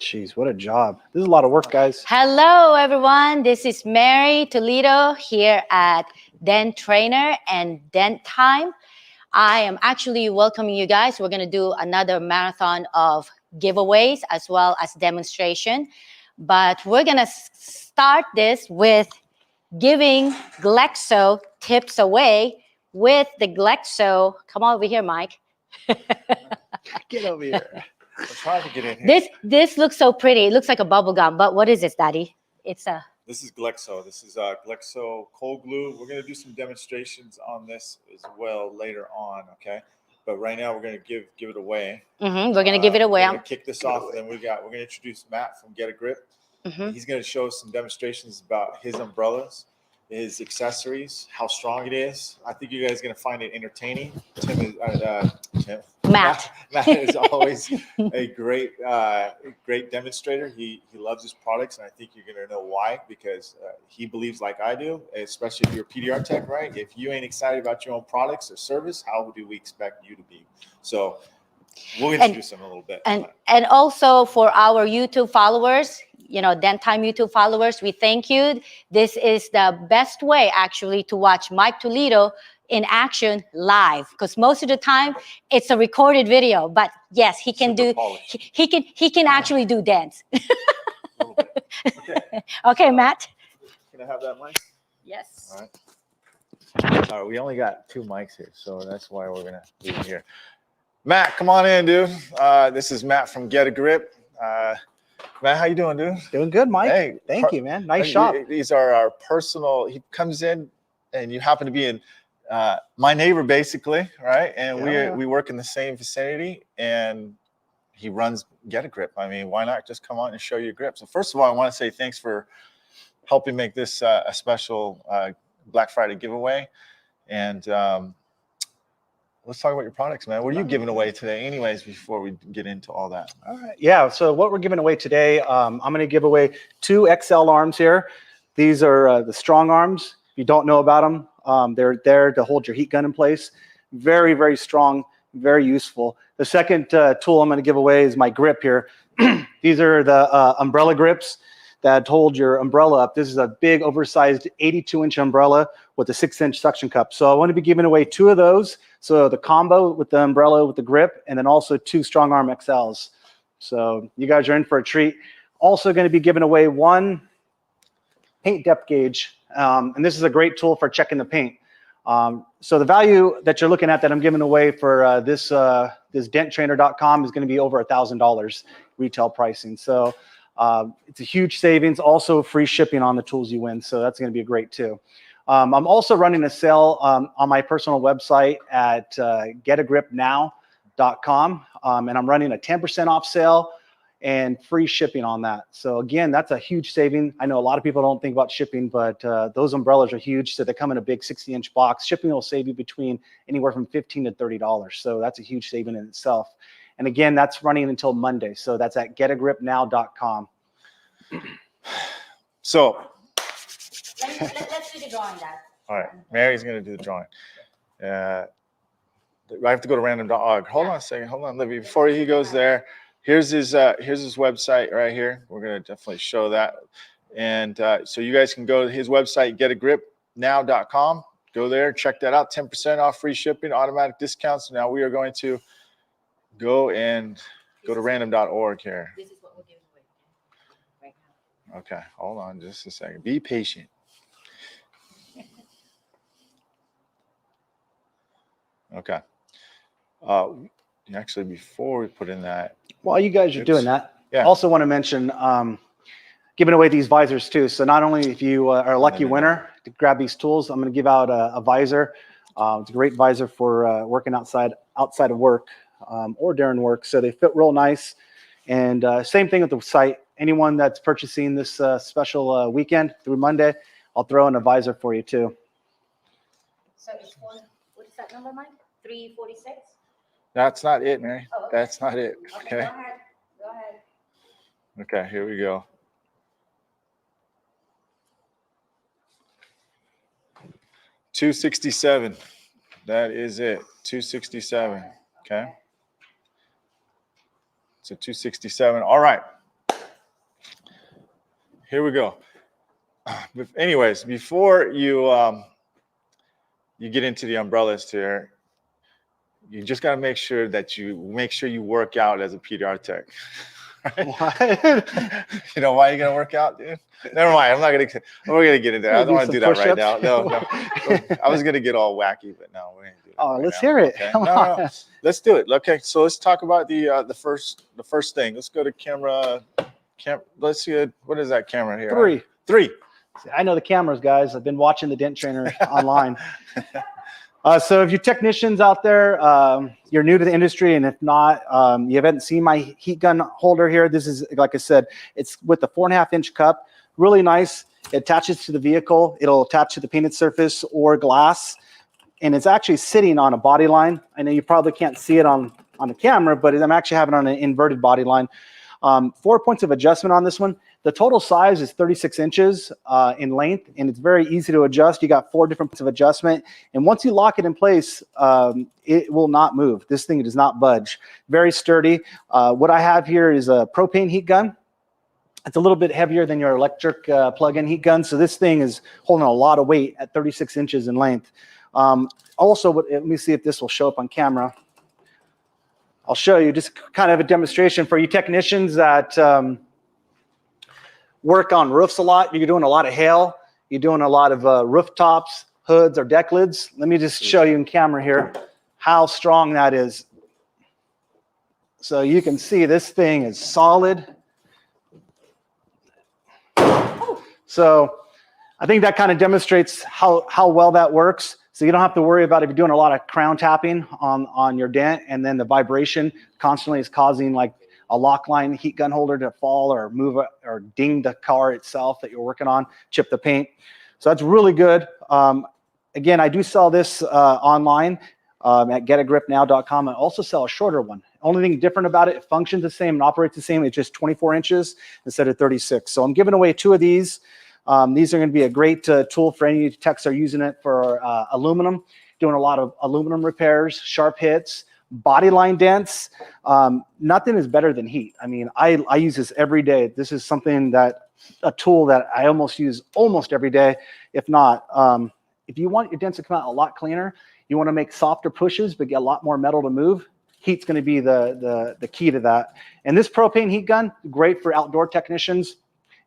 Jeez, what a job. This is a lot of work, guys. Hello, everyone. This is Mary Toledo here at Dent Trainer and Dent Time. I am actually welcoming you guys. We're going to do another marathon of giveaways as well as demonstration. But we're going to start this with giving Glexo tips away with the Glexo. Come on over here, Mike. Get over here. I'm trying to get in here. This looks so pretty. It looks like a bubble gum, but what is this, Daddy? It's a... This is Glexo. This is Glexo cold glue. We're going to do some demonstrations on this as well later on, okay? But right now we're going to give it away. We're going to give it away. We're going to kick this off, and then we're going to introduce Matt from Get a Grip. He's going to show us some demonstrations about his umbrellas, his accessories, how strong it is. I think you guys are going to find it entertaining. Matt is always a great demonstrator. He loves his products, and I think you're going to know why, because he believes like I do, especially if you're a PDR tech, right? If you ain't excited about your own products or service, how do we expect you to be? So we'll introduce him a little bit. And also for our YouTube followers, Dent Time YouTube followers, we thank you. This is the best way actually to watch Mike Toledo in action live, because most of the time it's a recorded video. But yes, he can he can actually do dance. Okay, Matt. Can I have that mic? Yes. All right. We only got 2 mics here, so that's why we're gonna do it here. Matt, come on in, dude. This is Matt from Get a Grip. Matt, how you doing, dude? Doing good, Mike. Hey, thank you, man. Nice shop. These are our personal. He comes in, and you happen to be in my neighbor, basically, right? And we work in the same vicinity, and he runs Get a Grip. I mean, why not just come on and show your grip? So first of all, I want to say thanks for helping make this a special Black Friday giveaway. And let's talk about your products, man. What are you giving away today anyways, before we get into all that? All right. Yeah, so what we're giving away today, I'm going to give away 2 XL arms here. These are the strong arms. If you don't know about them, they're there to hold your heat gun in place. Very, very strong, very useful. The second tool I'm going to give away is my grip here. These are the umbrella grips that hold your umbrella up. This is a big, oversized 82-inch umbrella with a 6-inch suction cup. So I want to be giving away 2 of those. So the combo with the umbrella with the grip, and then also 2 strong arm XLs. So you guys are in for a treat. Also going to be giving away 1 paint depth gauge. And this is a great tool for checking the paint. So the value that you're looking at that I'm giving away for this denttrainer.com is going to be over $1,000 retail pricing. So it's a huge savings. Also free shipping on the tools you win. So that's going to be great too. I'm also running a sale on my personal website at getagripnow.com. And I'm running a 10% off sale and free shipping on that. So again, that's a huge saving. I know a lot of people don't think about shipping, but those umbrellas are huge. So they come in a big 60-inch box. Shipping will save you between anywhere from $15 to $30. So that's a huge saving in itself. And again, that's running until Monday. So that's at getagripnow.com. So Let's do the drawing, Dad. all right, Mary's going to do the drawing. I have to go to random.org. Hold on a second. Hold on, Libby. Before he goes there, here's his website right here. We're going to definitely show that. And so you guys can go to his website, getagripnow.com. Go there, check that out. 10% off, free shipping, automatic discounts. Now we are going to go to random.org here. This is what we're giving away right now. Okay, hold on just a second. Be patient. Okay. Actually, before we put in that, while you guys are doing that, yeah. I also want to mention giving away these visors too. So not only if you are a lucky winner to grab these tools, I'm going to give out a visor. It's a great visor for working outside of work or during work. So they fit real nice. And same thing with the site. Anyone that's purchasing this special weekend through Monday, I'll throw in a visor for you too. So it's what is that number, Mike? 346? That's not it, Mary. Oh, okay. That's not it. Okay. Go ahead. Go ahead. Okay, here we go. 267. That is it. 267. Okay. So 267. All right. here we go. Anyways, before you you get into the umbrellas here, you just got to make sure that you work out as a PDR tech. What? You know why you gotta work out, dude? Never mind. We're gonna get into that. I don't want to do that right now. No. I was gonna get all wacky, but no, we ain't doing that. Oh, let's hear it. Okay? Come No, on. let's do it. Okay, so let's talk about the first thing. Let's go to camera. Let's see what is that camera here? 3. 3. I know the cameras, guys. I've been watching the Dent Trainer online. So if you technicians out there, you're new to the industry, and if not, you haven't seen my heat gun holder here. This is, like I said, it's with the 4.5-inch cup. Really nice. It attaches to the vehicle. It'll attach to the painted surface or glass, and it's actually sitting on a body line. I know you probably can't see it on the camera, but I'm actually having it on an inverted body line. 4 points of adjustment on this one. The total size is 36 inches in length, and it's very easy to adjust. You got 4 different points of adjustment, and once you lock it in place, it will not move. This thing does not budge. Very sturdy. What I have here is a propane heat gun. It's a little bit heavier than your electric plug-in heat gun, so this thing is holding a lot of weight at 36 inches in length. Also, let me see if this will show up on camera. I'll show you just kind of a demonstration for you technicians that work on roofs a lot. You're doing a lot of hail. You're doing a lot of rooftops, hoods, or deck lids. Let me just show you in camera here how strong that is. So you can see this thing is solid. So I think that kind of demonstrates how well that works. So you don't have to worry about if you're doing a lot of crown tapping on your Dent, and then the vibration constantly is causing like a lock line heat gun holder to fall or move or ding the car itself that you're working on, chip the paint. So that's really good. Again, I do sell this online at getagripnow.com. I also sell a shorter one. Only thing different about it functions the same and operates the same. It's just 24 inches instead of 36. So I'm giving away 2 of these. These are going to be a great tool for any techs that are using it for aluminum, doing a lot of aluminum repairs, sharp hits, body line dents. Nothing is better than heat. I mean, I use this every day. This is a tool that I almost use almost every day, if not. If you want your dents to come out a lot cleaner, you want to make softer pushes but get a lot more metal to move, heat's going to be the key to that. And this propane heat gun, great for outdoor technicians.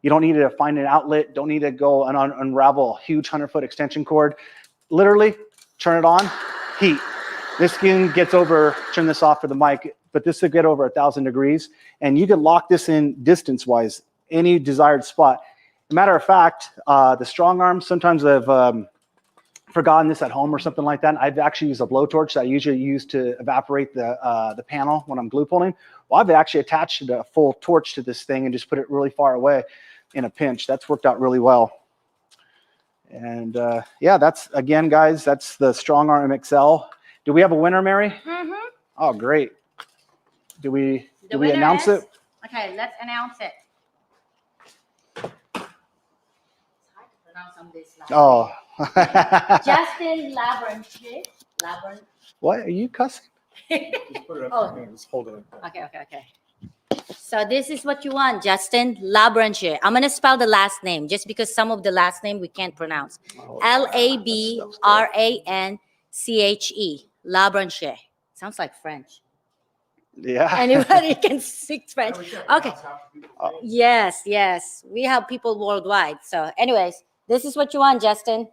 You don't need to find an outlet. Don't need to go and unravel a huge 100-foot extension cord. Literally, turn it on, heat. This skin gets over, turn this off for the mic, but this will get over 1,000 degrees. And you can lock this in distance-wise, any desired spot. Matter of fact, the strong arm, sometimes I've forgotten this at home or something like that. I've actually used a blowtorch that I usually use to evaporate the panel when I'm glue pulling. Well, I've actually attached a full torch to this thing and just put it really far away in a pinch. That's worked out really well. And yeah, that's, again, guys, that's the Strong Arm XL. Do we have a winner, Mary? Mm-hmm. Oh, great. Do we winner announce is- it? Okay, let's announce it. It's hard to pronounce on this last Oh. name. Justin Labranche. What, are you cussing? Just put it up. Oh. Just hold it. Okay. So this is what you want, Justin Labranche. I'm going to spell the last name just because some of the last name we can't pronounce. Labranche. Labranche. Sounds like French. Yeah. Anybody can speak French. Okay. Yes. We have people worldwide. So anyways, this is what you want, Justin.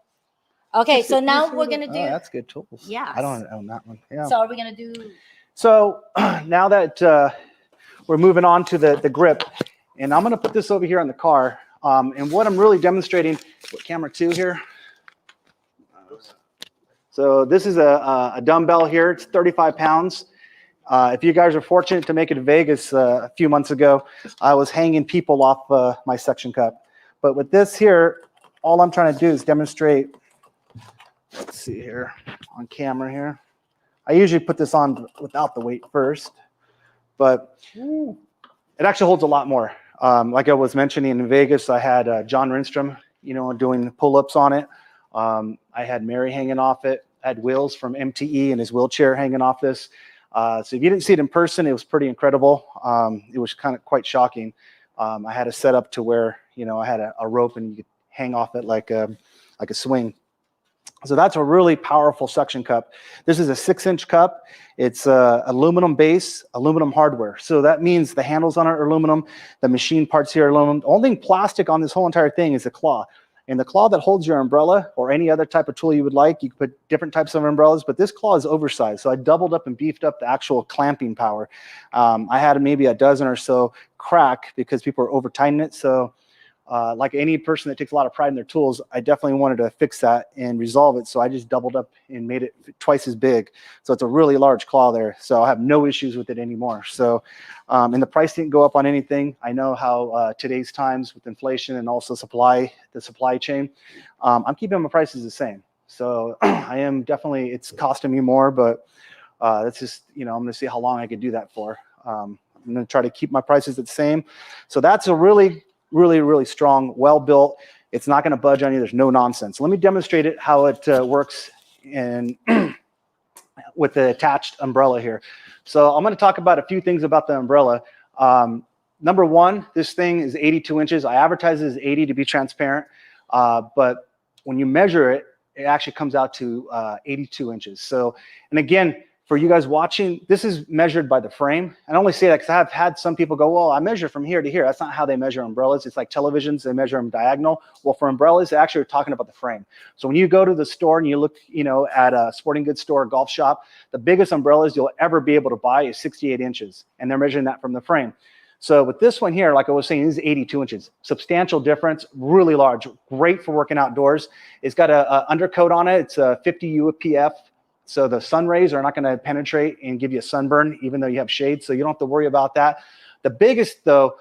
Okay, so now we're going to do. Oh, that's good tools. Yes. I don't own that one. Yeah. So are we going to do. So now that we're moving on to the grip, and I'm going to put this over here on the car. And what I'm really demonstrating, what camera 2 here. So this is a dumbbell here. It's 35 pounds. If you guys are fortunate to make it to Vegas a few months ago, I was hanging people off my suction cup. But with this here, all I'm trying to do is demonstrate. Let's see here on camera here. I usually put this on without the weight first, but it actually holds a lot more. Like I was mentioning in Vegas, I had John Renstrom, doing pull-ups on it. I had Mary hanging off it. I had Wills from MTE in his wheelchair hanging off this. So if you didn't see it in person, it was pretty incredible. It was kind of quite shocking. I had a setup to where, You know, I had a rope and you could hang off it like a swing. So that's a really powerful suction cup. This is a 6-inch cup. It's aluminum base, aluminum hardware. So that means the handles on it are aluminum, the machine parts here are aluminum. The only thing plastic on this whole entire thing is the claw. And the claw that holds your umbrella or any other type of tool you would like, you can put different types of umbrellas, but this claw is oversized. So I doubled up and beefed up the actual clamping power. I had maybe a dozen or so crack because people were over tightening it. So like any person that takes a lot of pride in their tools, I definitely wanted to fix that and resolve it. So I just doubled up and made it twice as big. So it's a really large claw there. So I have no issues with it anymore. So, and the price didn't go up on anything. I know how today's times with inflation and also the supply chain, I'm keeping my prices the same. So I am definitely, it's costing me more, but that's just, you know, I'm going to see how long I could do that for. I'm going to try to keep my prices the same. So that's a really strong, well-built. It's not going to budge on you. There's no nonsense. Let me demonstrate it, how it works in with the attached umbrella here. So I'm going to talk about a few things about the umbrella. Number one, this thing is 82 inches. I advertise it as 80 to be transparent, but when you measure it, it actually comes out to 82 inches. So, and again, for you guys watching, this is measured by the frame. I only say that because I've had some people go, well, I measure from here to here. That's not how they measure umbrellas. It's like televisions, they measure them diagonal. Well, for umbrellas, they actually are talking about the frame. So when you go to the store and you look, you know, at a sporting goods store, a golf shop, the biggest umbrellas you'll ever be able to buy is 68 inches. And they're measuring that from the frame. So with this one here, like I was saying, this is 82 inches. Substantial difference, really large, great for working outdoors. It's got a undercoat on it. It's a 50 UPF. So the sun rays are not going to penetrate and give you a sunburn, even though you have shade. So you don't have to worry about that. The biggest, though,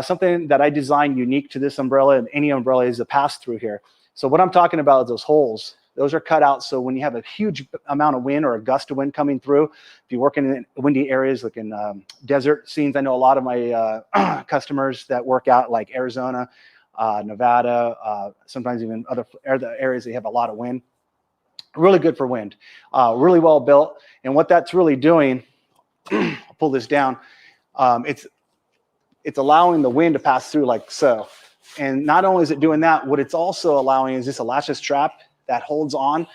something that I designed unique to this umbrella and any umbrella is a pass-through here. So what I'm talking about is those holes. Those are cut out. So when you have a huge amount of wind or a gust of wind coming through, if you're working in windy areas like in desert scenes, I know a lot of my customers that work out like Arizona, Nevada, sometimes even other areas that have a lot of wind. Really good for wind, really well built. And what that's really doing, I'll pull this down, it's allowing the wind to pass through like so. And not only is it doing that, what it's also allowing is this elastic strap that holds on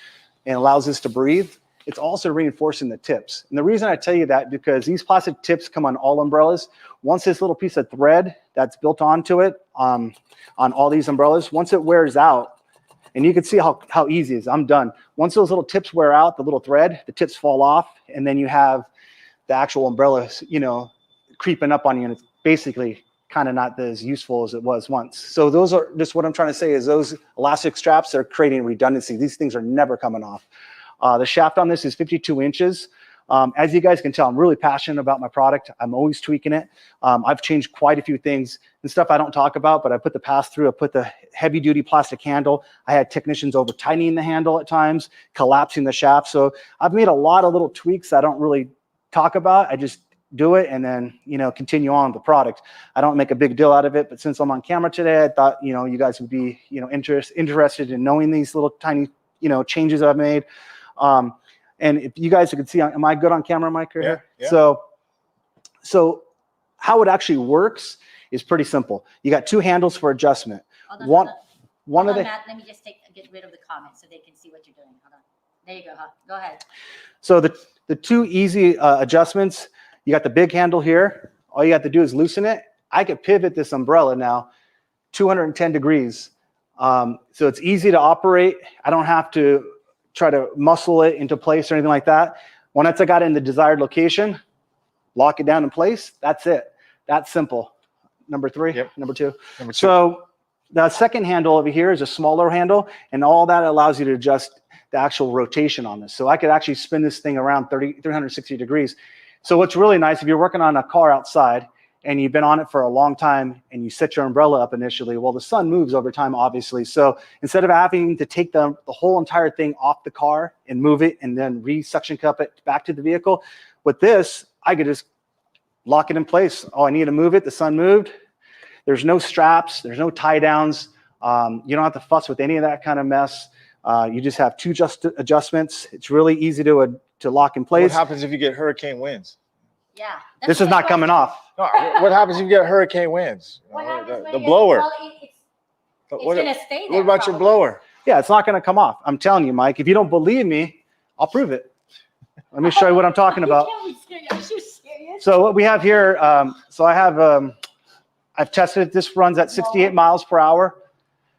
and allows us to breathe. It's also reinforcing the tips. And the reason I tell you that, because these plastic tips come on all umbrellas. Once this little piece of thread that's built onto it on all these umbrellas, once it wears out, and you can see how easy it is. I'm done. Once those little tips wear out, the little thread, the tips fall off, and then you have the actual umbrella, you know, creeping up on you, and it's basically kind of not as useful as it was once. So those are just what I'm trying to say is those elastic straps are creating redundancy. These things are never coming off. The shaft on this is 52 inches. As you guys can tell, I'm really passionate about my product. I'm always tweaking it. I've changed quite a few things and stuff I don't talk about, but I put the pass-through, I put the heavy-duty plastic handle. I had technicians over tightening the handle at times, collapsing the shaft. So I've made a lot of little tweaks I don't really talk about. I just do it and then, you know, continue on with the product. I don't make a big deal out of it, but since I'm on camera today, I thought, you know, you guys would be, you know, interested in knowing these little tiny, you know, changes I've made. And if you guys could see, am I good on camera, Mike? Yeah, yeah. So how it actually works is pretty simple. You got two handles for adjustment. Hold One of the. Matt, let me just get rid of the comments so they can see what you're doing. Hold on. There you go. Huh? Go ahead. So the two easy adjustments. You got the big handle here. All you have to do is loosen it. I could pivot this umbrella now 210 degrees. So it's easy to operate. I don't have to try to muscle it into place or anything like that. Once I got it in the desired location, lock it down in place. That's it. That's simple. Number three, Yep. Number two. Number two. So the second handle over here is a smaller handle, and all that allows you to adjust the actual rotation on this. So I could actually spin this thing around 360 degrees. So what's really nice, if you're working on a car outside and you've been on it for a long time and you set your umbrella up initially, well, the sun moves over time, obviously. So instead of having to take the whole entire thing off the car and move it and then re-suction cup it back to the vehicle, with this, I could just lock it in place. Oh, I need to move it. The sun moved. There's no straps. There's no tie downs. You don't have to fuss with any of that kind of mess. You just have two adjustments. It's really easy to lock in place. What happens if you get hurricane winds? Yeah. This is not coming off. No, what happens if you get hurricane winds? What happens when The you- blower. Well, But It's gonna stay there. what about your blower? Yeah, it's not going to come off. I'm telling you, Mike. If you don't believe me, I'll prove it. Let me show you what I'm talking about. So what we have here, so I have, I've tested it. This runs at 68 miles per hour.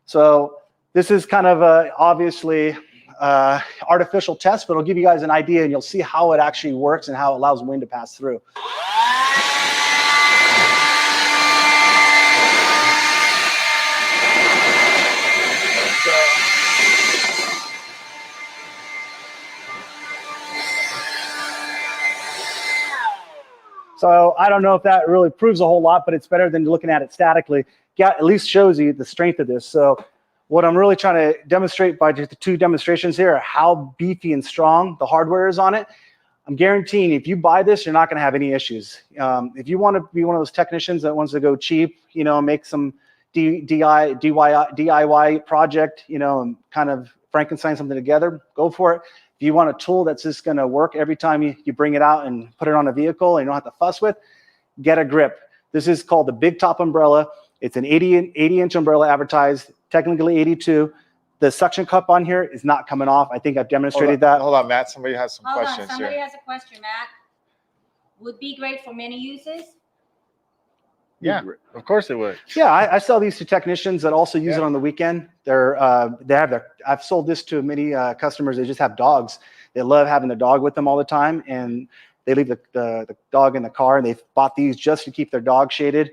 So this is kind of obviously artificial test, but it'll give you guys an idea, and you'll see how it actually works and how it allows wind to pass through. So I don't know if that really proves a whole lot, but it's better than looking at it statically. Yeah, at least shows you the strength of this. So what I'm really trying to demonstrate by just the two demonstrations here are how beefy and strong the hardware is on it. I'm guaranteeing if you buy this, you're not going to have any issues. If you want to be one of those technicians that wants to go cheap, you know, make some DIY project, you know, and kind of Frankenstein something together, go for it. If you want a tool that's just going to work every time you bring it out and put it on a vehicle and you don't have to fuss with, get a grip. This is called the Big Top Umbrella. It's an 80-inch umbrella advertised, technically 82. The suction cup on here is not coming off. I think I've demonstrated that. Hold on, Matt. Somebody has some Hold on, questions somebody here. has a question, Matt. Would be great for many uses. Yeah, of course it would. Yeah, I sell these to technicians that also use it on the weekend. I've sold this to many customers. They just have dogs. They love having the dog with them all the time, and they leave the dog in the car, and they've bought these just to keep their dog shaded.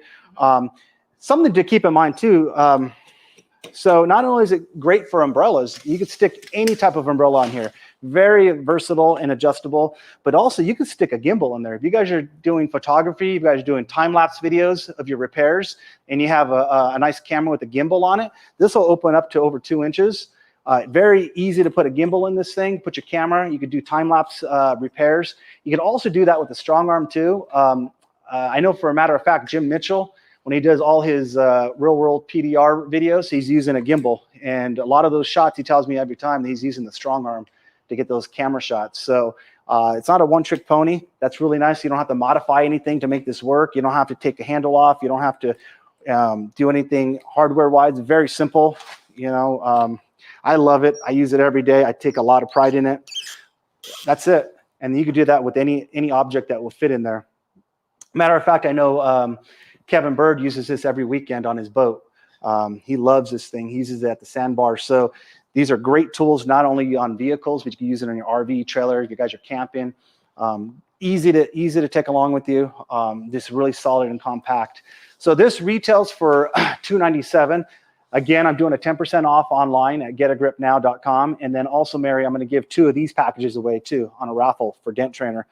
Something to keep in mind too. So not only is it great for umbrellas, you could stick any type of umbrella on here. Very versatile and adjustable, but also you could stick a gimbal in there. If you guys are doing photography, you guys are doing time-lapse videos of your repairs, and you have a nice camera with a gimbal on it, this will open up to over 2 inches. Very easy to put a gimbal in this thing, put your camera, you could do time-lapse repairs. You can also do that with the strong arm too. I know for a matter of fact, Jim Mitchell, when he does all his real-world PDR videos, he's using a gimbal. And a lot of those shots, he tells me every time that he's using the strong arm to get those camera shots. So it's not a one-trick pony. That's really nice. You don't have to modify anything to make this work. You don't have to take the handle off. You don't have to do anything hardware-wise. Very simple. You know, I love it. I use it every day. I take a lot of pride in it. That's it. And you could do that with any object that will fit in there. Matter of fact, I know Kevin Bird uses this every weekend on his boat. He loves this thing. He uses it at the sandbar. So these are great tools, not only on vehicles, but you can use it on your RV trailer if you guys are camping. Easy to take along with you. Just really solid and compact. So this retails for $297. Again, I'm doing a 10% off online at getagripnow.com. And then also, Mary, I'm going to give 2 of these packages away too on a raffle for Dent Trainer.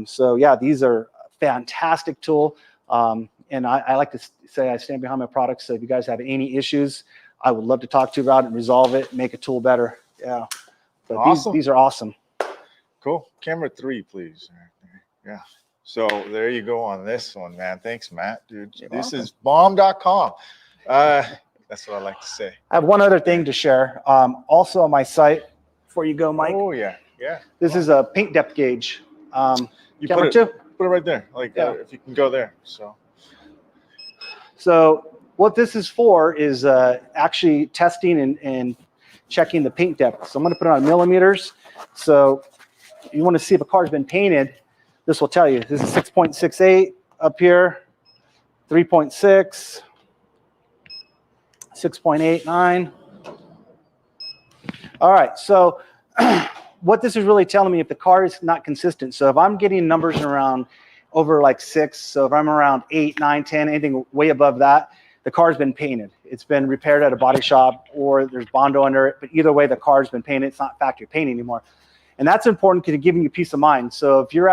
So yeah, these are a fantastic tool. And I like to say I stand behind my products. So if you guys have any issues, I would love to talk to you about it and resolve it, make a tool better. Yeah. But Awesome. These are awesome. Cool. Camera 3, please. Yeah. So there you go on this one, man. Thanks, Matt, dude. This is bomb.com. That's what I like to say. I have one other thing to share. Also on my site, before you go, Mike. Oh, yeah. Yeah. This is a paint depth gauge. You Camera put it 2. Put it right there. Like if you can go there. So what this is for is actually testing and checking the paint depth. So I'm going to put it on millimeters. So you want to see if a car's been painted, this will tell you. This is 6.68 up here, 3.6, 6.89. All right, so what this is really telling me if the car is not consistent. So if I'm getting numbers around over like 6, so if I'm around 8, 9, 10, anything way above that, the car's been painted. It's been repaired at a body shop or there's Bondo under it, but either way, the car's been painted. It's not factory paint anymore. And that's important because it's giving you peace of mind. So if you're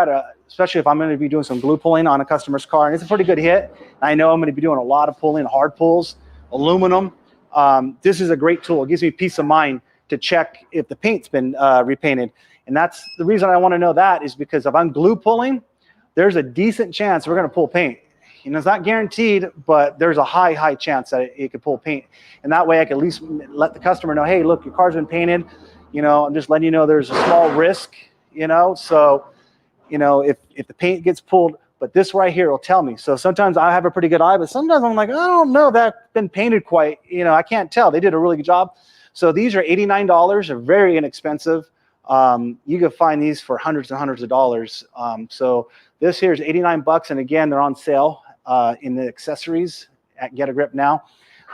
especially if I'm going to be doing some glue pulling on a customer's car, and it's a pretty good hit, I know I'm going to be doing a lot of pulling, hard pulls, aluminum. This is a great tool. It gives me peace of mind to check if the paint's been repainted. And that's the reason I want to know that is because if I'm glue pulling, there's a decent chance we're going to pull paint. You know, it's not guaranteed, but there's a high chance that it could pull paint. And that way I can at least let the customer know, hey, look, your car's been painted. You know, I'm just letting you know there's a small risk, you know. So, you know, if the paint gets pulled, but this right here will tell me. So sometimes I have a pretty good eye, but sometimes I'm like, I don't know, that's been painted quite, I can't tell. They did a really good job. So these are $89. They're very inexpensive. You can find these for hundreds and hundreds of dollars. So this here is 89 bucks. And again, they're on sale in the accessories at Get a Grip now.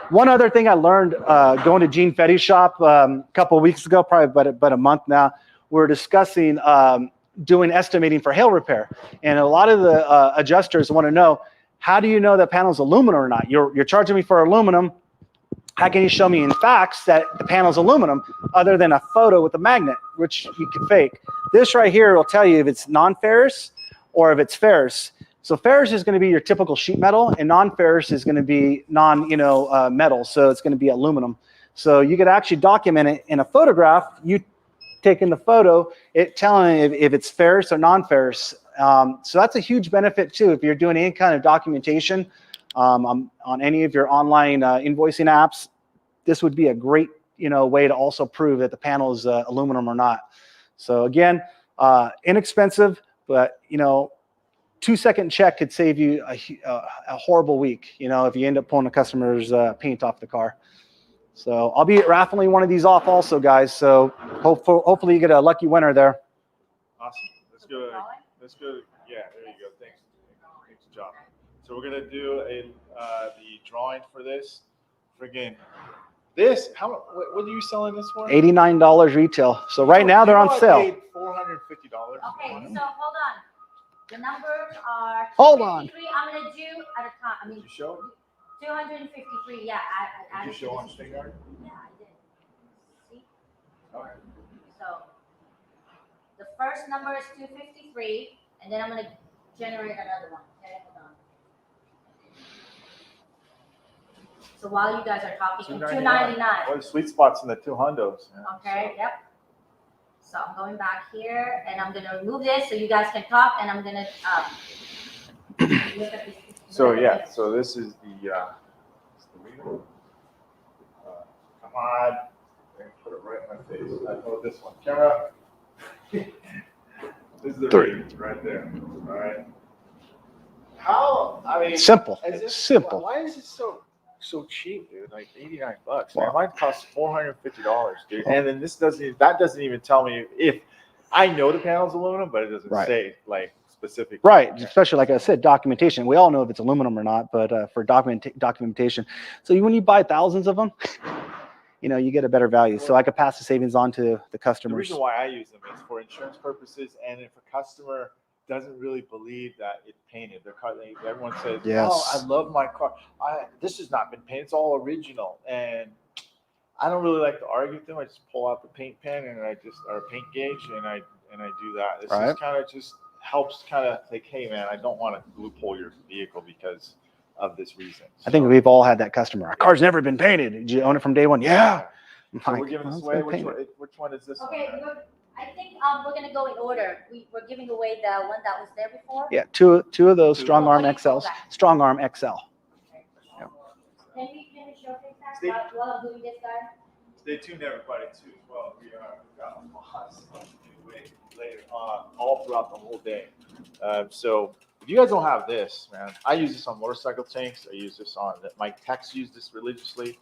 One other thing I learned going to Gene Fetty's shop a couple of weeks ago, probably about a month now, we're discussing doing estimating for hail repair. And a lot of the adjusters want to know, how do you know that panel's aluminum or not? You're charging me for aluminum. How can you show me in facts that the panel's aluminum other than a photo with a magnet, which you can fake? This right here will tell you if it's non-ferrous or if it's ferrous. So ferrous is going to be your typical sheet metal, and non-ferrous is going to be metal. So it's going to be aluminum. So you could actually document it in a photograph. You taking the photo, it telling if it's ferrous or non-ferrous. So that's a huge benefit too if you're doing any kind of documentation on any of your online invoicing apps. This would be a great way to also prove that the panel is aluminum or not. So again, inexpensive, but 2-second check could save you a horrible week, if you end up pulling a customer's paint off the car. So I'll be raffling one of these off also, guys. So hopefully you get a lucky winner there. Awesome. Let's go. Yeah, there you go. Thanks, John. So we're gonna do the drawing for this. Friggin' this. What are you selling this for? $89 retail. So right now they're on sale. $450. Okay, so hold on. The numbers are. Hold on. I'm gonna do at a time. Did you show? 253. Yeah. Did you show on StreamYard? Yeah, I did. See? Okay. So the first number is 253, and then I'm gonna generate another one. Okay, hold on. So while you guys are talking, 299. What are sweet spots in the 200s? Okay, yep. So I'm going back here, and I'm gonna remove this so you guys can talk, and I'm gonna look at this. So yeah, so this is the reader. Come on, put it right in my face. I know this one. Camera. This is the reader right there. All right. How? I mean, Simple. It's simple. Why is it so cheap, dude? Like $89. Man, mine costs $450, dude. And then that doesn't even tell me if I know the panel's aluminum, but it doesn't say like specific. Right, especially like I said, documentation. We all know if it's aluminum or not, but for documentation. So when you buy thousands of them, you get a better value. So I could pass the savings on to the customers. The reason why I use them is for insurance purposes, and if a customer doesn't really believe that it's painted, everyone says, yes. "Oh, I love my car. This has not been painted; it's all original." And I don't really like to argue with them. I just pull out the paint pen and or paint gauge, and I do that. This is kind of just helps like, hey man, I don't want to loophole your vehicle because of this reason. I think we've all had that customer. Our car's never been painted. Did you own it from day one? Yeah. So we're giving this away. Which one is this? Okay, I think we're gonna go in order. We're giving away the one that was there before. Yeah, two of those Strong Arm XLs. Strong Arm XL. Okay. Yeah. Can we showcase that while I'm doing this, guys? Stay tuned, everybody, too. Well, we've got lots of later on, all throughout the whole day. So if you guys don't have this, man, I use this on motorcycle tanks. I use this on my techs use this religiously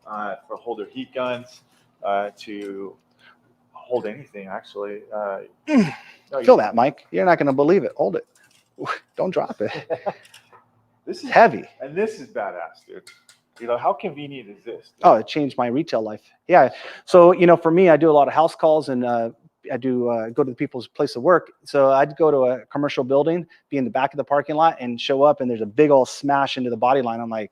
for hold their heat guns, to hold anything actually. Feel that, Mike. You're not going to believe it. Hold it. Don't drop it. This is heavy. And this is badass, dude. How convenient is this? Oh, it changed my retail life. Yeah. So, for me, I do a lot of house calls, and I do go to the people's place of work. So I'd go to a commercial building, be in the back of the parking lot, and show up, and there's a big old smash into the body line. I'm like,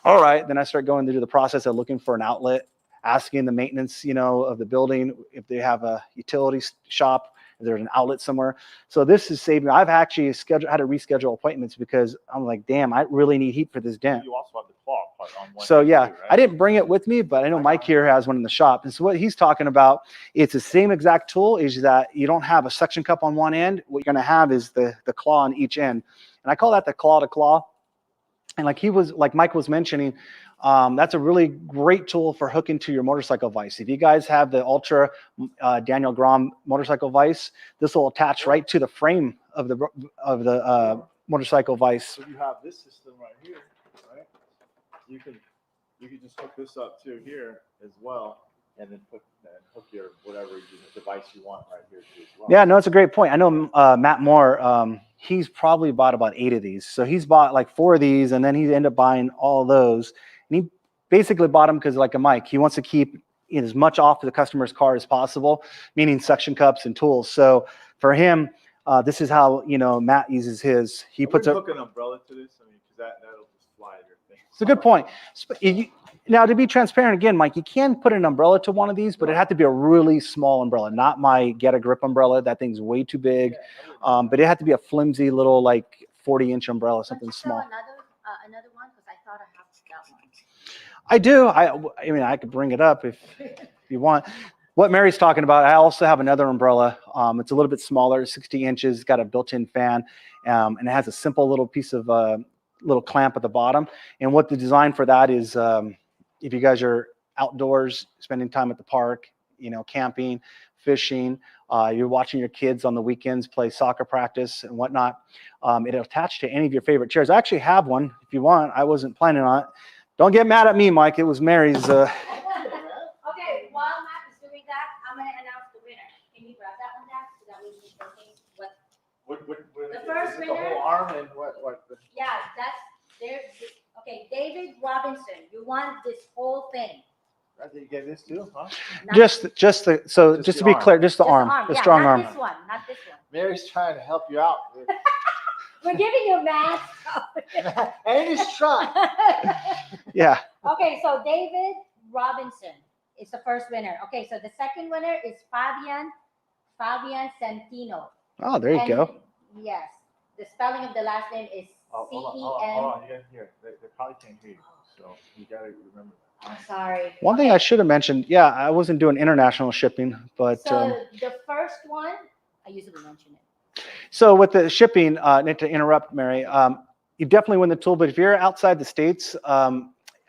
all right. Then I start going through the process of looking for an outlet, asking the maintenance, of the building if they have a utility shop, if there's an outlet somewhere. So this is saving me. I've actually had to reschedule appointments because I'm like, damn, I really need heat for this dent. You also have the claw part on one. So yeah, too, right? I didn't bring it with me, but I know Mike here has one in the shop. And so what he's talking about, it's the same exact tool, is that you don't have a suction cup on one end. What you're going to have is the claw on each end. And I call that the claw to claw. And like Mike was mentioning, that's a really great tool for hooking to your motorcycle vise. If you guys have the Ultra Daniel Grom motorcycle vise, this will attach right to the frame of the motorcycle vise. So you have this system right here, right? You can just hook this up to here as well, and then hook your whatever device you want right here too as well. Yeah, no, it's a great point. I know Matt Moore, he's probably bought about 8 of these. So he's bought like 4 of these, and then he ended up buying all those. And he basically bought them because, like a Mike, he wants to keep as much off the customer's car as possible, meaning suction cups and tools. So for him, this is how, Matt uses his. He puts hook an umbrella to this. I mean, because that'll just fly your thing. It's a good point. Now, to be transparent again, Mike, you can put an umbrella to one of these, but it had to be a really small umbrella, not my Get a Grip umbrella. That thing's way too big. But it had to be a flimsy little, like 40-inch umbrella, something small. Another one, because I thought I have that one. I do. I mean, I could bring it up if you want. What Mary's talking about, I also have another umbrella. It's a little bit smaller, 60 inches. It's got a built-in fan, and it has a simple little piece of little clamp at the bottom. And what the design for that is, if you guys are outdoors, spending time at the park, camping, fishing, you're watching your kids on the weekends play soccer practice and whatnot, it'll attach to any of your favorite chairs. I actually have one if you want. I wasn't planning on it. Don't get mad at me, Mike. It was Mary's. Okay, while Matt is doing that, I'm going to announce the winner. Can you grab that one, Dad? So that we can showcase what the first winner. The whole arm and what? Yeah, there's. Okay, David Robinson, you want this whole thing. You get this too, huh? Just to be clear, just the arm, the strong arm. Not this one, not this one. Mary's trying to help you out. We're giving you Matt. And his truck. Yeah. Okay, so David Robinson is the first winner. Okay, so the second winner is Fabian Santino. Oh, there you go. Yes, the spelling of the last name is Hold on. C-E-N. You gotta hear. They probably can't hear you, so you gotta remember that. I'm sorry. One thing I should have mentioned, yeah, I wasn't doing international shipping, but So the first one, I usually mention it. so with the shipping, not to interrupt, Mary, you definitely win the tool. But if you're outside the States,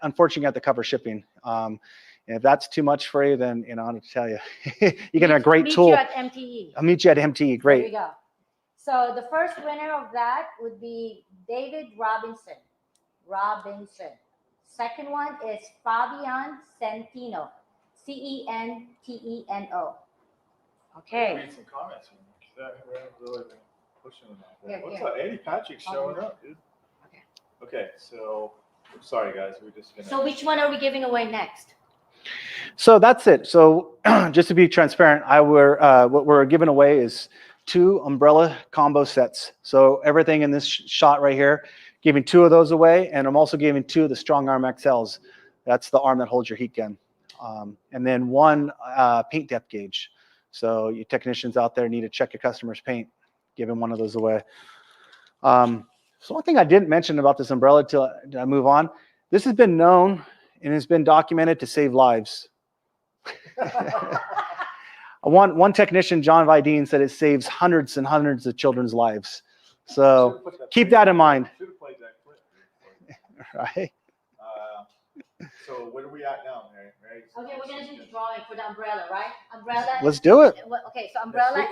unfortunately, you have to cover shipping. And if that's too much for you, then I don't have to tell you. You get a great tool. Meet you at MTE. I'll meet you at MTE. Great. There you go. So the first winner of that would be David Robinson. Second one is Fabian Santino. Centeno. Okay. Read some comments. That really been pushing on that. What's Here. up? Andy Patrick's showing up, dude. Okay, so sorry guys, we're just gonna. So which one are we giving away next? So that's it. So just to be transparent, what we're giving away is 2 umbrella combo sets. So everything in this shot right here, giving 2 of those away, and I'm also giving 2 of the Strong Arm XLs. That's the arm that holds your heat gun, and then 1 paint depth gauge. So you technicians out there need to check your customer's paint. Giving 1 of those away. So one thing I didn't mention about this umbrella till I move on, this has been known and has been documented to save lives. One technician, John Vidine, said it saves hundreds and hundreds of children's lives. So keep that in mind. Right? So where are we at now, Mary? Okay, we're gonna do the drawing for the umbrella, right? Umbrella. Let's do it. Okay, so umbrella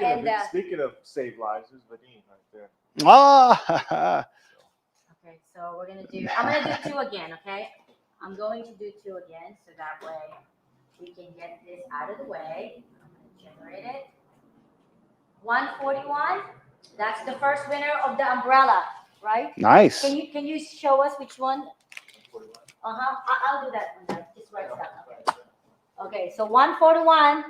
Speaking of save lives, there's Vadine right there. Ah. Okay, so we're gonna do. I'm gonna do 2 again. Okay, I'm going to do 2 again, so that way we can get this out of the way. I'm gonna generate it. 141. That's the first winner of the umbrella, right? Nice. Can you show us which one? I'll do that one. Just write that. Okay, so 141.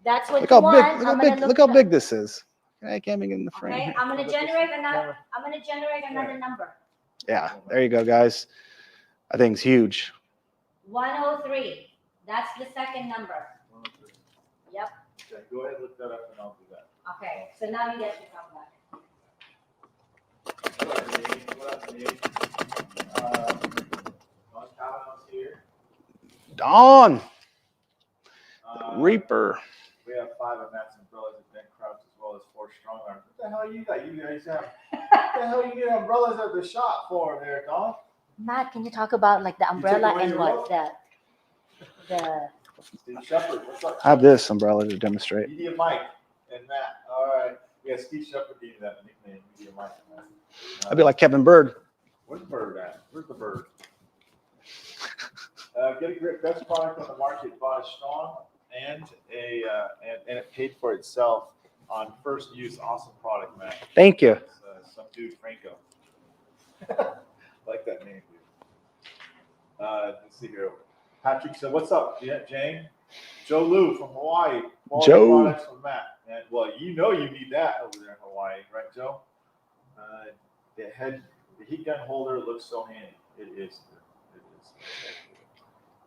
That's what you want. Look how big this is. I can't even get in the frame. Okay, Here. I'm gonna generate another number. Yeah, there you go, guys. That thing's huge. 103. That's the second number. 103. Yep. Okay, go ahead, look that up, and I'll do that. Okay, so now you get to come back. Dawn. Reaper. We have 5 of Matt's umbrellas at Dent Crouch as well as 4 strong arms. What the hell you got? You guys have. What the hell you get umbrellas at the shop for there, Dawn? Matt, can you talk about like the umbrella away and your what rope? the Steve Shepard, what's up? I have this umbrella to demonstrate. Media Mike and Matt. All right. Yeah, Steve Shepard gave that nickname, Media Mike. I'd be like Kevin Bird. Where's the bird at? Where's the bird? Get a grip. Best product on the market. Bought a strong and and it paid for itself on first use. Awesome product, man. Thank you. Some dude, Franco. Like that name, dude. Let's see here. Patrick said, "What's up, Jane?" Joe Lou from Hawaii. Quality Joe. products from Matt. And, well, you know you need that over there in Hawaii, right, Joe? The heat gun holder looks so handy. It is. It is.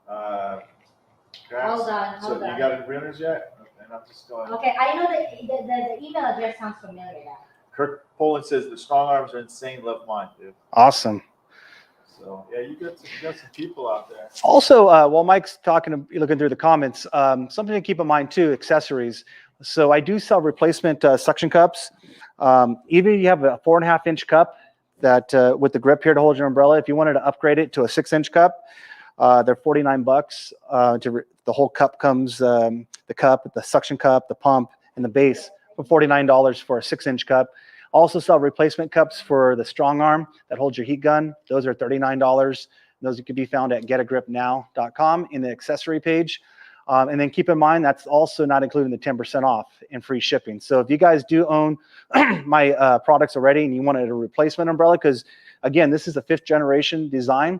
Hold on. So you got it printers yet? Okay, and I'm just going. Okay, I know the email address sounds familiar. Kirk Poland says the strong arms are insane. Love mine, dude. Awesome. So yeah, you got some people out there. Also, while Mike's talking, looking through the comments, something to keep in mind too, accessories. So I do sell replacement suction cups. Even if you have a 4.5-inch cup that with the grip here to hold your umbrella, if you wanted to upgrade it to a 6-inch cup, they're $49. The whole cup comes, the cup, the suction cup, the pump, and the base for $49 for a 6-inch cup. Also sell replacement cups for the strong arm that holds your heat gun. Those are $39. Those can be found at getagripnow.com in the accessory page. And then keep in mind, that's also not including the 10% off and free shipping. So if you guys do own my products already and you wanted a replacement umbrella, because again, this is a 5th generation design.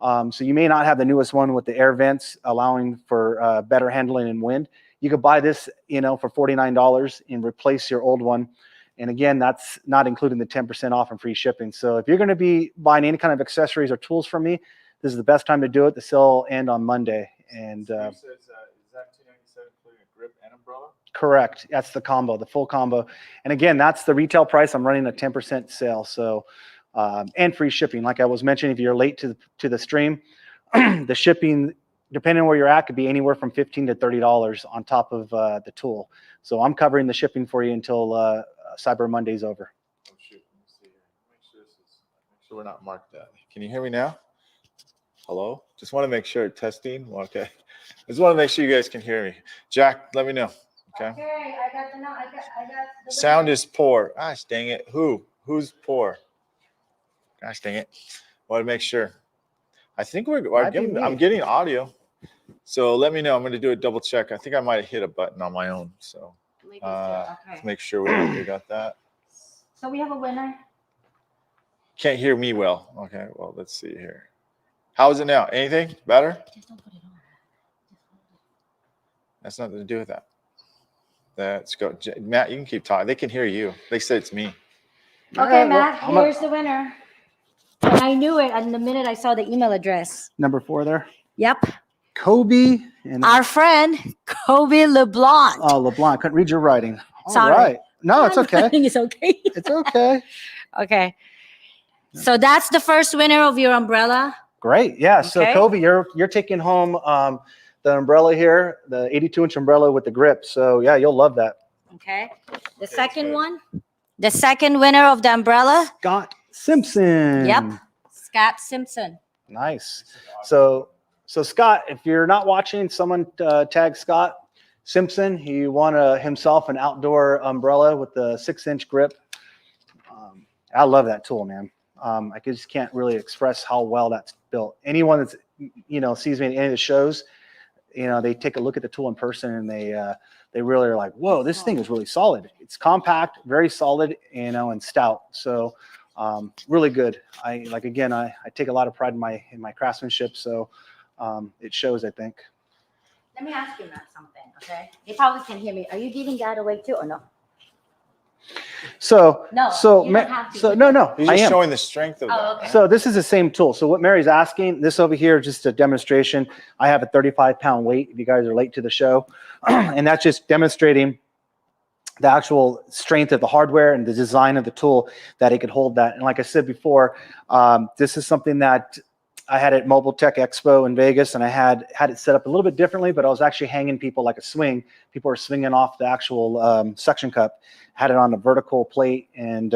So you may not have the newest one with the air vents allowing for better handling in wind. You could buy this, for $49 and replace your old one. And again, that's not including the 10% off and free shipping. So if you're going to be buying any kind of accessories or tools from me, this is the best time to do it. The sale end on Monday. And Steve says, is that $297 including a grip and umbrella? Correct. That's the combo, the full combo. And again, that's the retail price. I'm running a 10% sale. So and free shipping. Like I was mentioning, if you're late to the stream, the shipping, depending on where you're at, could be anywhere from $15 to $30 on top of the tool. So I'm covering the shipping for you until Cyber Monday's over. Oh shoot! Let me see here. Make sure we're not marked that. Can you hear me now? Hello? Just want to make sure. Testing. Okay. I just want to make sure you guys can hear me. Jack, let me know. Okay. Okay, I got the Sound is poor. Gosh dang it. Who's poor? Gosh dang it. Want to make sure. I think I'm getting audio. So let me know. I'm going to do a double check. I think I might have hit a button on my own. So let's make sure we got that. So we have a winner. Can't hear me well. Okay. Well, let's see here. How is it now? Anything better? Just don't put it on. That's nothing to do with that. Let's go. Matt, you can keep talking. They can hear you. They said it's me. Okay, Matt, here's the winner. And I knew it the minute I saw the email address. Number 4 there. Yep. Kobe. And Our friend, Kobe LeBlanc. Oh, LeBlanc. Couldn't read your writing. All Sorry. right. No, it's okay. I think it's okay. It's okay. Okay. So that's the first winner of your umbrella. Great. Yeah. So Okay. Kobe, you're taking home the umbrella here, the 82-inch umbrella with the grip. So yeah, you'll love that. Okay. The second one, the second winner of the umbrella. Scott Simpson. Yep. Scott Simpson. Nice. So Scott, if you're not watching, someone tag Scott Simpson. He won himself an outdoor umbrella with the 6-inch grip. I love that tool, man. I just can't really express how well that's built. Anyone that's sees me at any of the shows, they take a look at the tool in person and they really are like, whoa, this thing is really solid. It's compact, very solid, and stout. So really good. I take a lot of pride in my craftsmanship. So it shows, I think. Let me ask you Matt, something, okay? You probably can hear me. Are you giving that away too or no? So No, you don't have to. No, He's I just am. showing the strength of that. Oh, okay. So this is the same tool. So what Mary's asking, this over here, just a demonstration. I have a 35-pound weight if you guys are late to the show. And that's just demonstrating the actual strength of the hardware and the design of the tool that it could hold that. And like I said before, this is something that I had at Mobile Tech Expo in Vegas, and I had it set up a little bit differently, but I was actually hanging people like a swing. People were swinging off the actual suction cup, had it on a vertical plate, and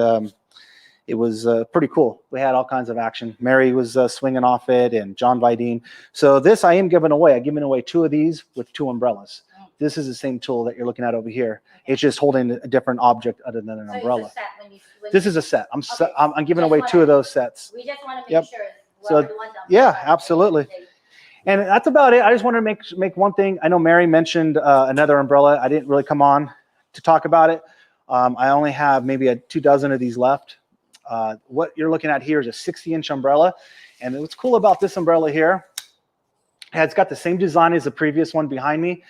it was pretty cool. We had all kinds of action. Mary was swinging off it, and John Vidine. So this I am giving away. I'm giving away 2 of these with 2 umbrellas. This is the same tool that you're looking at over here. It's just holding a different object other than an So it's a umbrella. set when This is a set. Okay. I'm giving Just away wanna- 2 of those sets. We just want to make Yep. sure. So, whoever wants them, yeah, they- absolutely. they- And that's about it. I just want to make one thing. I know Mary mentioned another umbrella. I didn't really come on to talk about it. I only have maybe 2 dozen of these left. What you're looking at here is a 60-inch umbrella. And what's cool about this umbrella here, it's got the same design as the previous one behind me.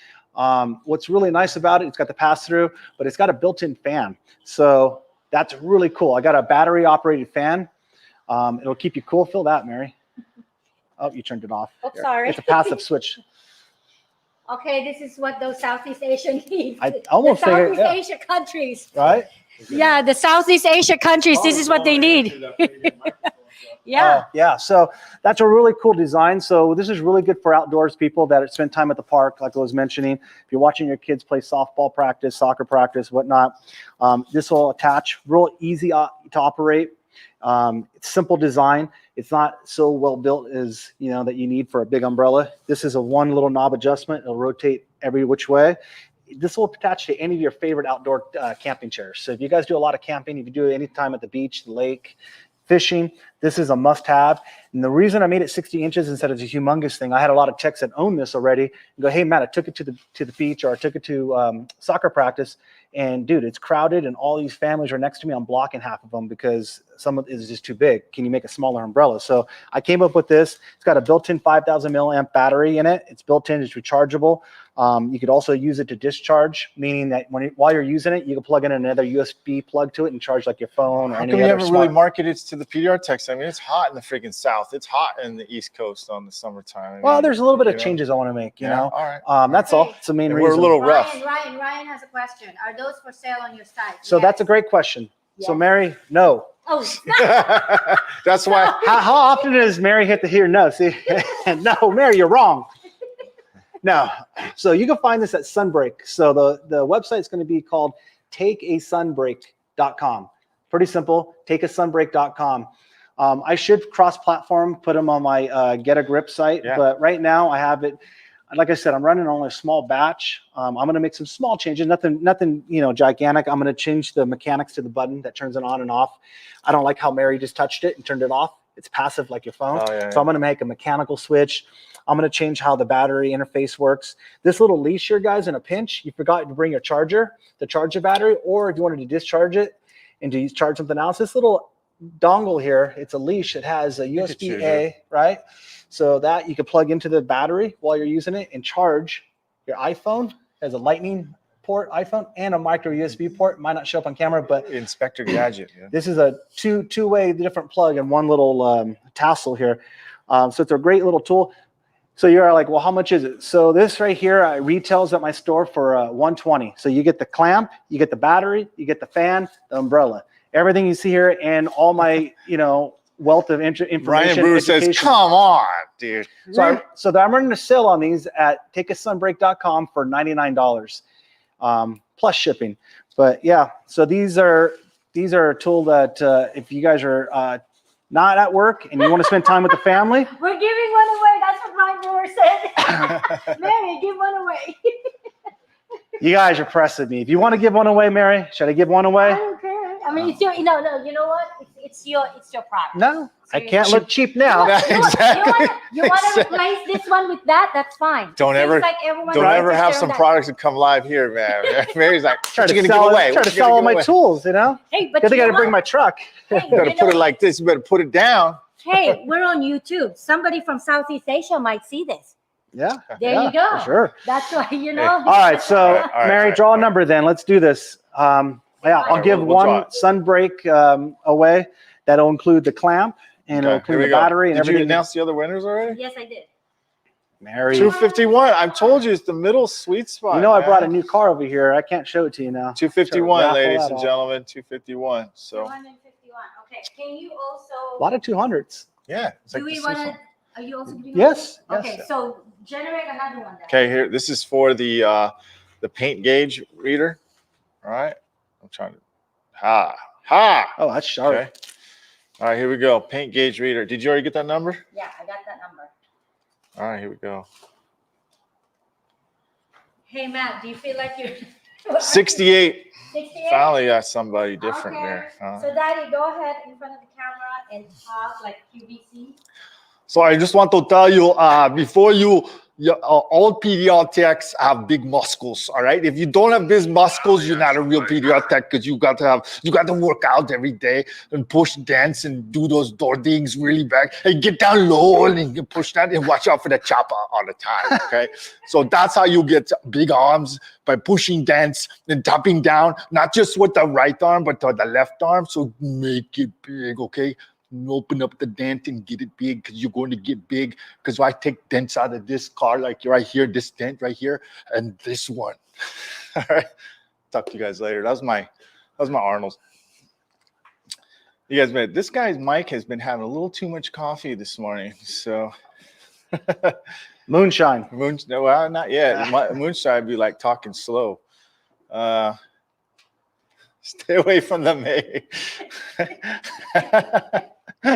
What's really nice about it, it's got the pass-through, but it's got a built-in fan. So that's really cool. I got a battery-operated fan. It'll keep you cool. Feel that, Mary. Oh, you turned it off. Oh, Here. sorry. It's a passive switch. Okay, this is what those Southeast Asian need. I almost the figured, Southeast yeah. Asia countries. Right? Yeah, the Southeast Asia countries. This is what they need. Yeah. Yeah. So that's a really cool design. So this is really good for outdoors people that spend time at the park, like I was mentioning. If you're watching your kids play softball practice, soccer practice, whatnot, this will attach. Real easy to operate. It's simple design. It's not so well built as that you need for a big umbrella. This is a one little knob adjustment. It'll rotate every which way. This will attach to any of your favorite outdoor camping chairs. So if you guys do a lot of camping, if you do it anytime at the beach, the lake, fishing, this is a must-have. And the reason I made it 60 inches instead of a humongous thing, I had a lot of techs that own this already and go, hey, Matt, I took it to the beach, or I took it to soccer practice, and dude, it's crowded and all these families are next to me. I'm blocking half of them because some of it is just too big. Can you make a smaller umbrella? So I came up with this. It's got a built-in 5,000 milliamp battery in it. It's built in, it's rechargeable. You could also use it to discharge, meaning that while you're using it, you can plug in another USB plug to it and charge like your phone or How any come you other haven't smart. really marketed it to the PDR techs? I mean, it's hot in the freaking South. It's hot in the East Coast on the summertime. Well, there's a little bit of you know? changes I want to make, you know. All right. That's all. It's the main And reason. we're a little rough. Ryan has a question. Are those for sale on your site? So Yes. that's a great question. So Yes. Mary, no. Oh, That's why. How often does Mary hit the here? No, see, no, Mary, you're wrong. No, so you can find this at Sunbreak. So the website is going to be called takeasunbreak.com. Pretty simple, takeasunbreak.com. I should cross-platform, put them on my Get a Grip site, but right now I have it. Like I said, I'm running only a small batch. I'm going to make some small changes, nothing gigantic. I'm going to change the mechanics to the button that turns it on and off. I don't like how Mary just touched it and turned it off. It's passive like your phone. Oh, yeah, so I'm going to make a mechanical switch. I'm going to change how the battery interface works. This little leash here, guys, in a pinch, you forgot to bring your charger to charge the battery, or if you wanted to discharge it and to charge something else, this little dongle here, it's a leash. It has a USB-A, right? So that you can plug into the battery while you're using it and charge your iPhone. It has a lightning port iPhone and a micro USB port. It might not show up on camera, but Inspector Gadget. Yeah. this is a two-way different plug and one little tassel here. So it's a great little tool. So you're like, well, how much is it? So this right here retails at my store for $120. So you get the clamp, you get the battery, you get the fan, the umbrella, everything you see here, and all my wealth of information. Brian Brewer says, "Come on, dude." So I'm running a sale on these at takeasunbreak.com for $99 plus shipping. But yeah, so these are a tool that if you guys are not at work and you want to spend time with the family, we're giving one away. That's what Ryan Brewer said. Mary, give one away. you guys are pressing me. If you want to give one away, Mary, should I give one I away? don't care. I mean, it's your. No. You know what? It's your product. No, I So can't look cheap now. Exactly. You want to replace this one with that? That's fine. Don't It seems ever- like everyone Don't wants ever to have share some that. products that come live here, man. Mary's like, Try "What you to gonna sell, give away? try What to you sell gonna all give my away?" tools, Hey, but Good thing you I know didn't bring my what? truck. You Hey, better put it like this. You better put it down. hey, we're on YouTube. Somebody from Southeast Asia might see this. Yeah. There you go. For sure. That's why All right, so All right, Mary, all right, draw all a number then. Let's do this. Yeah, I'll give we'll draw one it. Sunbreak away. That'll include the clamp and it'll Okay, here include we the go. battery and Did you everything. announce the other winners already? Yes, I did. Mary, 251. I've told you it's the middle sweet spot. you know I man. brought a new car over here. I can't show it to you now. 251, Raffle ladies that and off. gentlemen. 251. So 251. Okay. Can you A also? lot of 200s. yeah, it's like Do the we six want one. to? Are you also doing? Yes, one? yes. Okay. So generate another one then. Okay, here. This is for the paint gauge reader. All right. I'm trying to. Ha. Oh, that's sharp. Okay. All right, here we go. Paint gauge reader. Did you already get that number? Yeah, I got that number. All right, here we go. Hey, Matt, do you feel like you're 68. 68? Finally got somebody different Okay. there. Huh? So, Daddy, go ahead in front of the camera and talk like QVC. So I just want to tell you, before all PDR techs have big muscles. All right, if you don't have big muscles, you're not a real PDR tech because you got to work out every day and push dents and do those door dings really back and get down low and push that and watch out for the chopper all the time. Okay, so that's how you get big arms, by pushing dents and tapping down, not just with the right arm but with the left arm. So make it big. Okay. Open up the dent and get it big because you're going to get big. Because I take dents out of this car, like right here, this dent right here, and this one. All right. Talk to you guys later. That was my Arnold. You guys, man, this guy's mic has been having a little too much coffee this morning. So Moonshine. well, not yet. Moonshine be like talking slow. Stay away from the May. All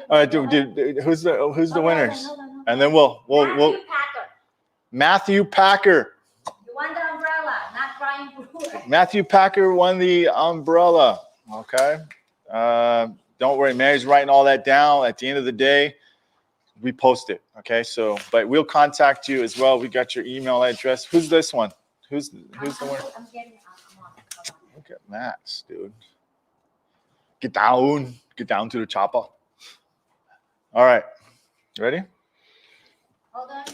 right, dude, who's the winners? And then we'll Matthew Packer. You won the umbrella, not Brian Brewer. Matthew Packer won the umbrella. Okay. Don't worry, Mary's writing all that down. At the end of the day, we post it. Okay. So, but we'll contact you as well. We got your email address. Who's this one? Who's the winner? I'm getting Look at Matt's, dude. Get down to the chopper. All right. Ready? Hold on.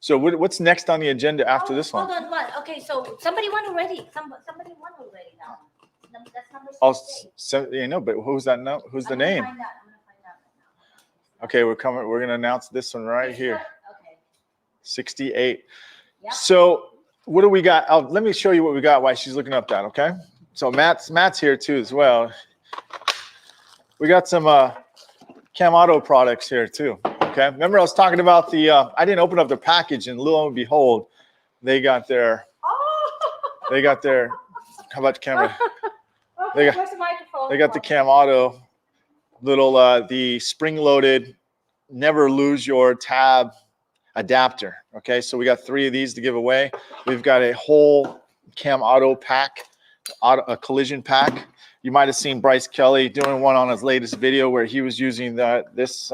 So what's next on the agenda after this one? Hold on, what? Okay, so somebody won already. Somebody won already now. That's number 68. Oh, you know, but who's that? No, who's the name? I'm gonna find out right now. Okay, we're gonna announce this one right here. Okay. 68. Yep. So what do we got? Oh, let me show you what we got while she's looking up that. Okay. So Matt's here too as well. We got some Cam Auto products here too. Okay. Remember I was talking about the I didn't open up the package, and lo and behold, they got their how about the camera? Okay, where's the microphone? They got the Cam Auto little the spring loaded, never lose your tab adapter. Okay, so we got 3 of these to give away. We've got a whole Cam Auto pack, a collision pack. You might have seen Bryce Kelly doing one on his latest video where he was using this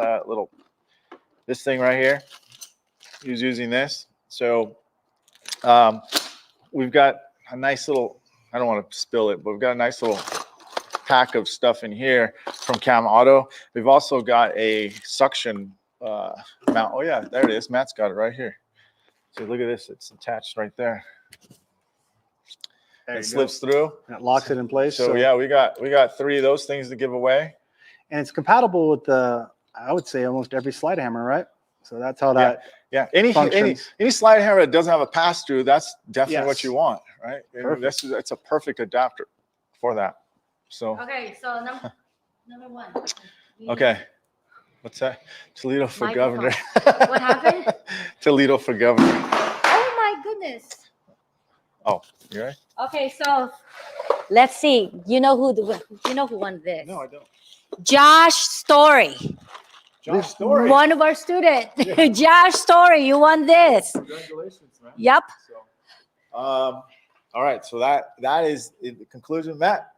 thing right here. He was using this. So we've got a nice little, I don't want to spill it, but we've got a nice little pack of stuff in here from Cam Auto. We've also got a suction mount. Oh yeah, there it is. Matt's got it right here. So look at this. It's attached right there. It slips through. And it locks it in place. So yeah, we got 3 of those things to give away. And it's compatible with I would say almost every slide hammer, right? So that's how that any slide hammer that doesn't have a pass through, that's definitely what Yes. you want, right? That's a perfect adapter for that. So Okay, so number 1. okay, what's that? Toledo for Microphone. governor. What happened? Toledo for governor. Oh my goodness. Oh, you right? Okay, so let's see. You know who won this? No, I don't. Josh Story. Josh Story. One of our students. Josh Story, you won this. Congratulations, man. Yep. So, all right. So that is the conclusion, Matt.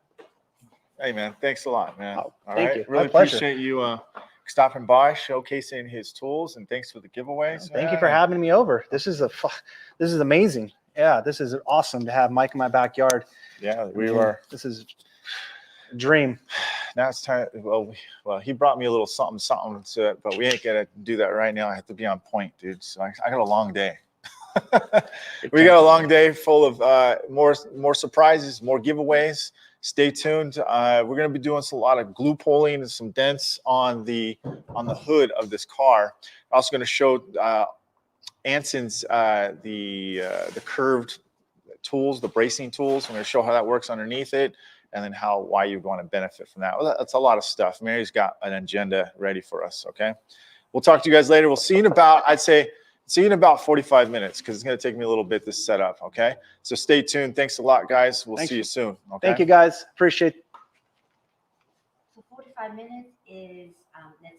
Hey, man. Thanks a lot, man. Oh, All thank right. you. Really My pleasure. appreciate you stopping by, showcasing his tools, and thanks for the giveaways. Thank you for having me over. This is amazing. Yeah, this is awesome to have Mike in my backyard. Yeah, we were. This is a dream. Now it's time. Well, he brought me a little something, but we ain't gonna do that right now. I have to be on point, dude. So I got a long day. We got a long day full of more surprises, more giveaways. Stay tuned. We're going to be doing a lot of glue pulling and some dents on the hood of this car. I'm also going to show Anson's the curved tools, the bracing tools. I'm going to show how that works underneath it, and then why you want to benefit from that. Well, that's a lot of stuff. Mary's got an agenda ready for us. Okay, we'll talk to you guys later. We'll see you in about, I'd say, see you in about 45 minutes because it's going to take me a little bit to set up. Okay, so stay tuned. Thanks a lot, guys. We'll see you soon. Okay. Thank you, guys. Appreciate. So 45 minutes is let's